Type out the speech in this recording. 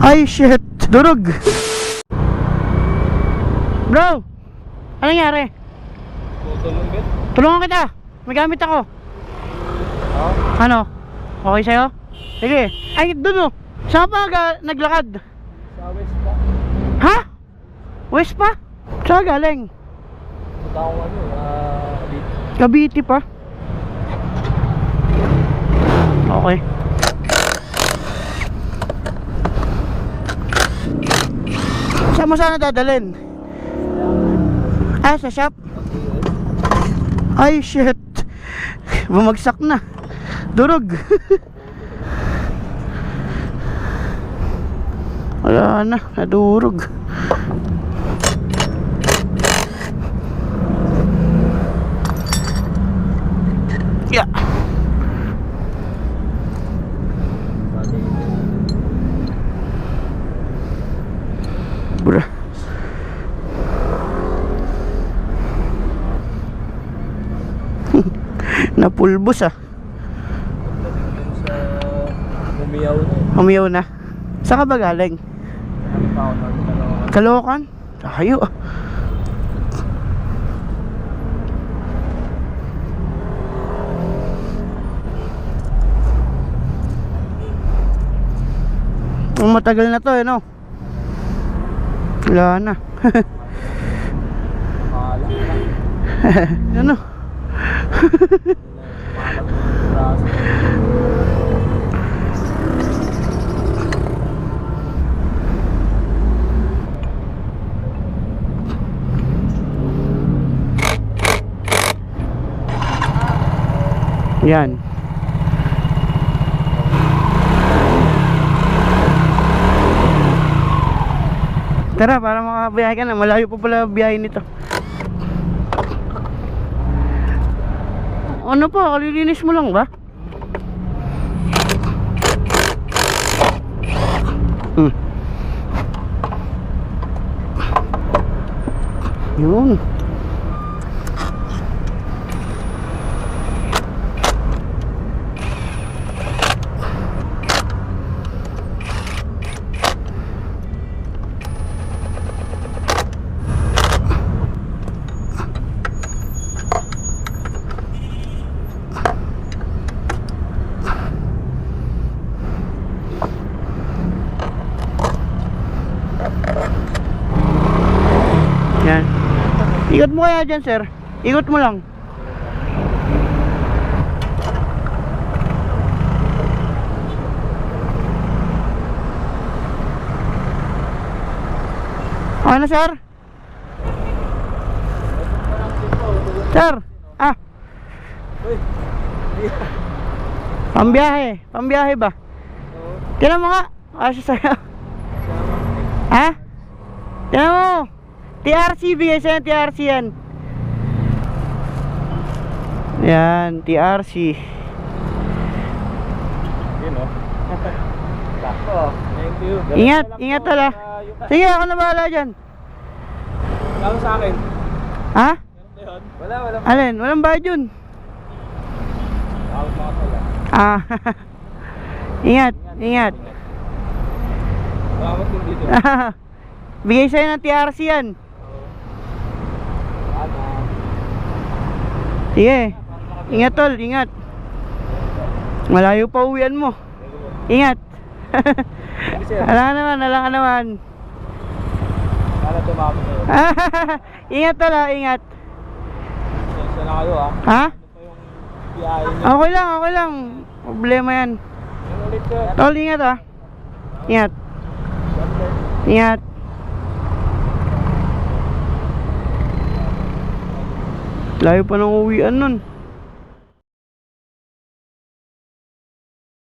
Ay shit, durog. Bro, anong nangyari? Tulungan kita, may gamit ako. Ano? Okay sa'yo? Sige. Ay, dun oh. Saan pa naglakad? Sa west pa. Ha? West pa? Saan galing? Punta ako Cavite. Cavite pa? Okay. Saan mo sana dadalhin? Ah, sa shop? Ay shit, bumagsak na. Durog. Wala na, nadurog. Yeah. Bura. Napulbos ah. Umiyaw na. Umiyaw na. Saan ka ba galing? Caloocan? Tayo ah. Ang matagal na to eh no? Wala na. Ano? Yan. Tara, para makabiyahe ka na. Malayo pa pala biyahe nito. Ano pa? Kalilinis mo lang ba? Yun. Yan. Ikot mo kaya dyan sir. Ikot mo lang. Ano sir? Sir. Ah. Pambiyahe. Pambiyahe ba? Tignan mo nga. Kasi sa'yo. Ha? Tignan mo. TRC, bigay sa'yo TRC yan. Yan, TRC. Yun o. Sakto. Thank you. Ingat, ingat tala. Sige, ako na bahala dyan. Lalo sa akin. Ha? Wala. Alin? Walang bayad yun. Out mga pala. Ah. Ingat, ingat. Salamat din dito. Bigay sa'yo ng TRC yan. Sige. Ingat tol, ingat. Malayo pa uwian mo. Ingat. Alam ka naman. Sana tumama kayo. Ingat tol ha, ingat. Sensya na kayo ha. Ha? Ano pa yung biyahe niyo? Okay lang. Problema yan. Yan ulit sir. Tol, ingat ha. Ingat. Ingat. Layo pa ng uwian nun.